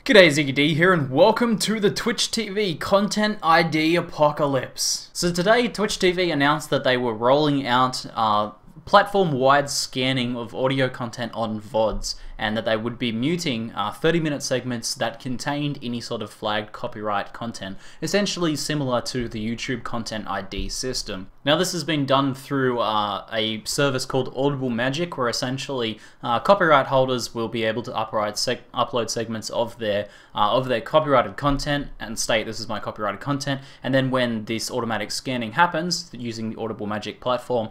G'day, ZiggyD here and welcome to the Twitch TV Content ID Apocalypse. So today Twitch TV announced that they were rolling out platform-wide scanning of audio content on VoDs, and that they would be muting 30-minute segments that contained any sort of flagged copyright content, essentially similar to the YouTube Content ID system. Now this has been done through a service called Audible Magic, where essentially copyright holders will be able to upload segments of their copyrighted content and state, this is my copyrighted content, and then when this automatic scanning happens using the Audible Magic platform,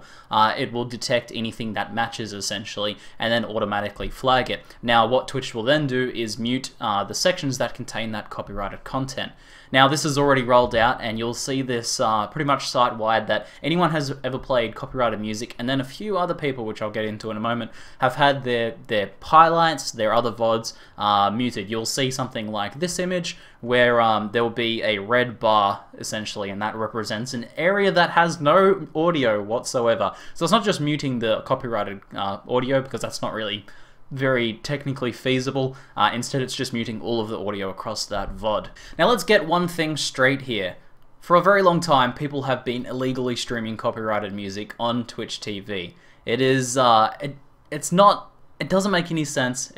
it will detect anything that matches essentially and then automatically flag it. Now what Twitch will then do is mute the sections that contain that copyrighted content. Now this is already rolled out, and you'll see this pretty much site-wide that anyone has ever played copyrighted music, and then a few other people, which I'll get into in a moment, have had their highlights, their other VoDs muted. You'll see something like this image where there will be a red bar essentially, and that represents an area that has no audio whatsoever. So it's not just muting the copyrighted audio, because that's not really very technically feasible. Instead it's just muting all of the audio across that VoD. Now let's get one thing straight here. For a very long time people have been illegally streaming copyrighted music on Twitch TV. It is it doesn't make any sense.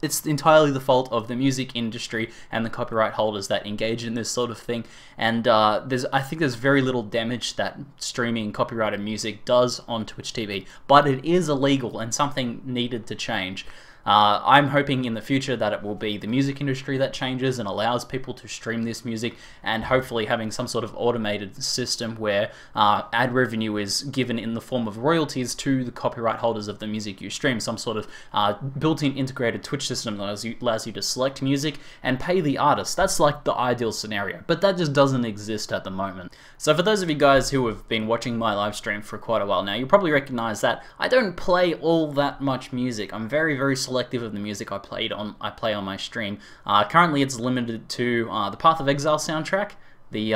It's entirely the fault of the music industry and the copyright holders that engage in this sort of thing, and I think there's very little damage that streaming copyrighted music does on Twitch TV, but it is illegal and something needed to change. I'm hoping in the future that it will be the music industry that changes and allows people to stream this music, and hopefully having some sort of automated system where ad revenue is given in the form of royalties to the copyright holders of the music you stream. Some sort of built-in integrated Twitch system that allows you to select music and pay the artist. That's like the ideal scenario, but that just doesn't exist at the moment. So for those of you guys who have been watching my live stream for quite a while now, you probably recognize that I don't play all that much music. I'm very selective of the music I play on my stream. Currently it's limited to the Path of Exile soundtrack, the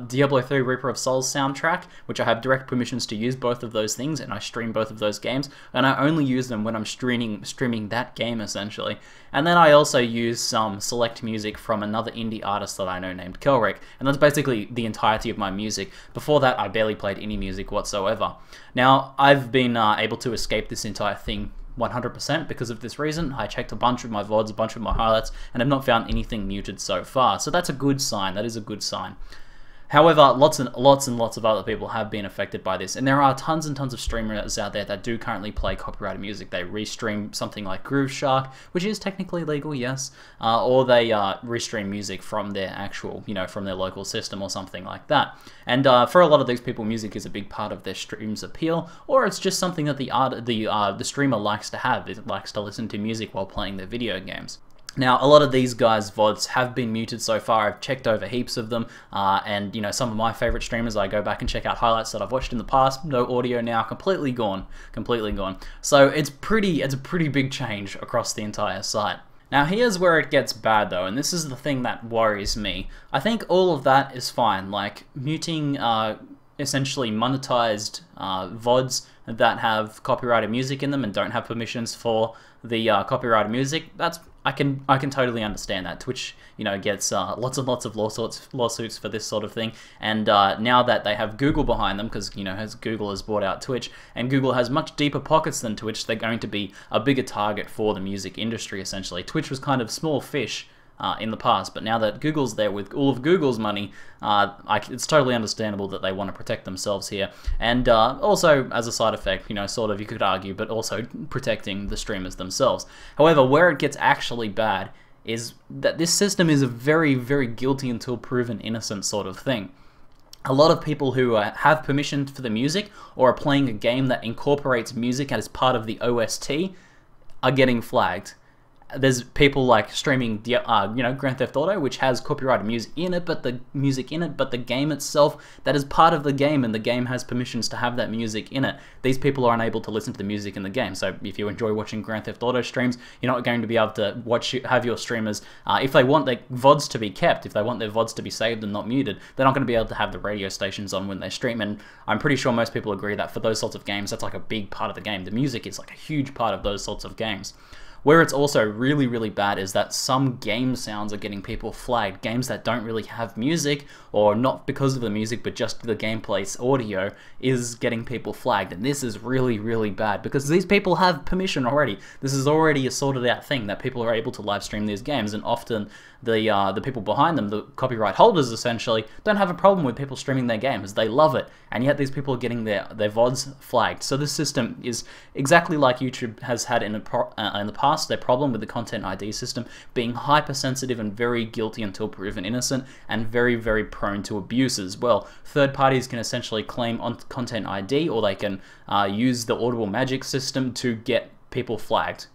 Diablo 3 Reaper of Souls soundtrack, which I have direct permissions to use both of those things, and I stream both of those games, and I only use them when I'm streaming that game essentially. And then I also use some select music from another indie artist that I know named Kelrick, and that's basically the entirety of my music. Before that I barely played any music whatsoever. Now I've been able to escape this entire thing 100% because of this reason. I checked a bunch of my VoDs, a bunch of my highlights, and have not found anything muted so far. So that's a good sign. That is a good sign. However, lots and lots of other people have been affected by this, and there are tons and tons of streamers out there that do currently play copyrighted music. They restream something like Groove Shark, which is technically legal, yes, or they restream music from their actual, from their local system or something like that. And for a lot of these people, music is a big part of their stream's appeal, or it's just something that the streamer likes to have. It likes to listen to music while playing their video games. Now, a lot of these guys' VoDs have been muted so far. I've checked over heaps of them, and some of my favorite streamers, I go back and check out highlights that I've watched in the past. No audio now, completely gone. So it's a pretty big change across the entire site. Now here's where it gets bad though, and this is the thing that worries me. I think all of that is fine, like muting essentially monetized VoDs that have copyrighted music in them and don't have permissions for the copyrighted music. I can totally understand that. Twitch, gets lots and lots of lawsuits for this sort of thing, and now that they have Google behind them, because as Google has bought out Twitch, and Google has much deeper pockets than Twitch, they're going to be a bigger target for the music industry. Essentially, Twitch was kind of small fish in the past, but now that Google's there with all of Google's money, it's totally understandable that they want to protect themselves here, and also as a side effect, sort of, you could argue, but also protecting the streamers themselves. However, where it gets actually bad is that this system is a very guilty until proven innocent sort of thing. A lot of people who have permission for the music or are playing a game that incorporates music as part of the OST are getting flagged. There's people like streaming, Grand Theft Auto, which has copyrighted music in it, but the game itself, that is part of the game, and the game has permissions to have that music in it. These people are unable to listen to the music in the game. So if you enjoy watching Grand Theft Auto streams, you're not going to be able to have your streamers, if they want their VoDs to be kept, if they want their VoDs to be saved and not muted, they're not going to be able to have the radio stations on when they stream. And I'm pretty sure most people agree that for those sorts of games, that's like a big part of the game. The music is like a huge part of those sorts of games. Where it's also really, really bad is that some game sounds are getting people flagged. Games that don't really have music, or not because of the music, but just the gameplay's audio, is getting people flagged. And this is really, really bad because these people have permission already. This is already a sorted out thing that people are able to live stream these games, and often the people behind them, the copyright holders essentially, don't have a problem with people streaming their games. They love it, and yet these people are getting their VoDs flagged. So this system is exactly like YouTube has had in the past, their problem with the content ID system being hypersensitive and very guilty until proven innocent, and very, very prone to abuse as well. Third parties can essentially claim on content ID, or they can use the audible magic system to get people flagged.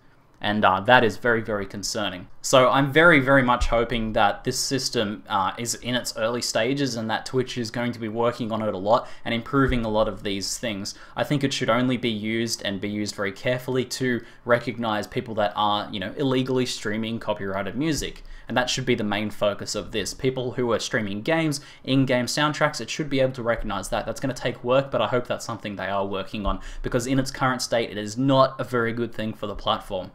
And that is very, very concerning. So I'm very, very much hoping that this system is in its early stages, and that Twitch is going to be working on it a lot and improving a lot of these things. I think it should only be used, and be used very carefully, to recognize people that are, illegally streaming copyrighted music. And that should be the main focus of this. People who are streaming games, in-game soundtracks, it should be able to recognize that. That's going to take work, but I hope that's something they are working on, because in its current state, it is not a very good thing for the platform.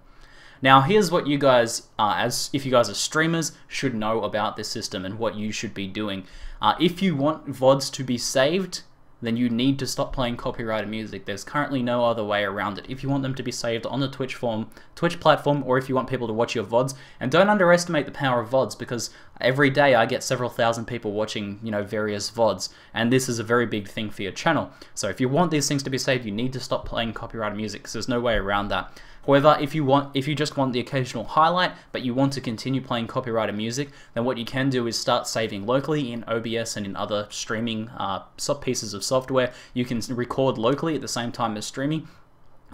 Now, here's what you guys, if you guys are streamers, should know about this system and what you should be doing. If you want VoDs to be saved, then you need to stop playing copyrighted music. There's currently no other way around it. If you want them to be saved on the Twitch platform, or if you want people to watch your VoDs, and don't underestimate the power of VoDs, because every day I get several thousand people watching, various VoDs, and this is a very big thing for your channel. So if you want these things to be saved, you need to stop playing copyrighted music, because there's no way around that. However, if you just want the occasional highlight, but you want to continue playing copyrighted music, then what you can do is start saving locally in OBS and in other streaming pieces of software. You can record locally at the same time as streaming.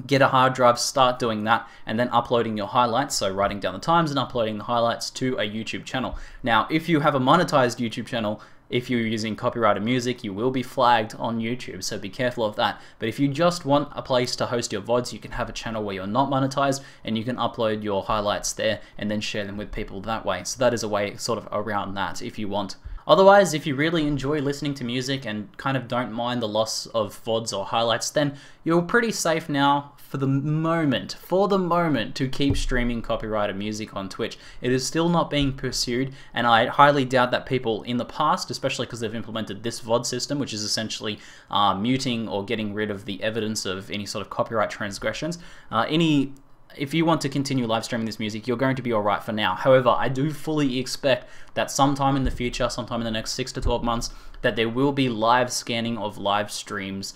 Get a hard drive, start doing that, and then uploading your highlights, so writing down the times and uploading the highlights to a YouTube channel. Now, if you have a monetized YouTube channel, if you're using copyrighted music, you will be flagged on YouTube, so be careful of that. But if you just want a place to host your VoDs, you can have a channel where you're not monetized, and you can upload your highlights there and then share them with people that way. So that is a way sort of around that if you want. Otherwise, if you really enjoy listening to music and kind of don't mind the loss of VoDs or highlights, then you're pretty safe now for the moment, to keep streaming copyrighted music on Twitch. It is still not being pursued, and I highly doubt that people in the past, especially because they've implemented this VoD system, which is essentially muting or getting rid of the evidence of any sort of copyright transgressions, if you want to continue live streaming this music, you're going to be alright for now. However, I do fully expect that sometime in the future, sometime in the next 6 to 12 months, that there will be live scanning of live streams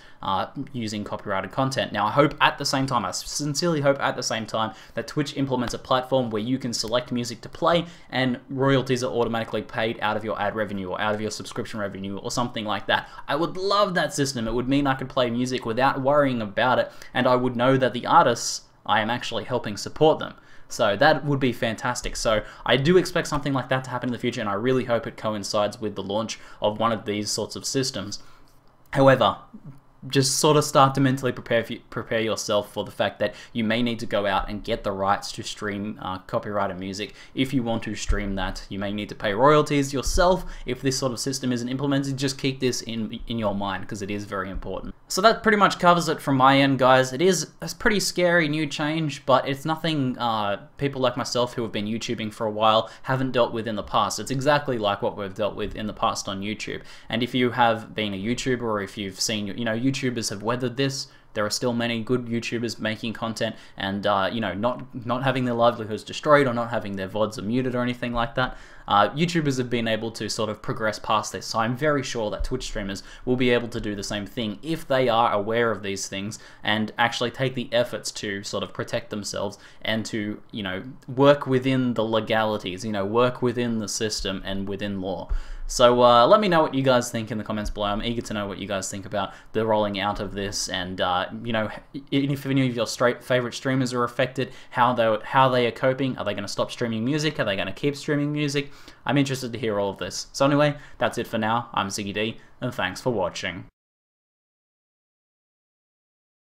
using copyrighted content. Now, I hope at the same time, I sincerely hope at the same time, that Twitch implements a platform where you can select music to play and royalties are automatically paid out of your ad revenue or out of your subscription revenue or something like that. I would love that system. It would mean I could play music without worrying about it, and I would know that the artists I am actually helping support them. So that would be fantastic. So I do expect something like that to happen in the future, and I really hope it coincides with the launch of one of these sorts of systems. However, just sort of start to mentally prepare yourself for the fact that you may need to go out and get the rights to stream copyrighted music. If you want to stream that, you may need to pay royalties yourself. If this sort of system isn't implemented, just keep this in your mind, because it is very important. So that pretty much covers it from my end, guys. It is a pretty scary new change, but it's nothing people like myself who have been YouTubing for a while haven't dealt with in the past. It's exactly like what we've dealt with in the past on YouTube. And if you have been a YouTuber, or if you've seen, YouTubers have weathered this, there are still many good YouTubers making content and not having their livelihoods destroyed, or not having their VoDs muted or anything like that. YouTubers have been able to sort of progress past this, so I'm very sure that Twitch streamers will be able to do the same thing if they are aware of these things and actually take the efforts to sort of protect themselves and to, work within the legalities, work within the system and within law. So let me know what you guys think in the comments below. I'm eager to know what you guys think about the rolling out of this, and if any of your favorite streamers are affected, how they are coping. Are they going to stop streaming music? Are they going to keep streaming music? I'm interested to hear all of this. So anyway, that's it for now. I'm ZiggyD, and thanks for watching.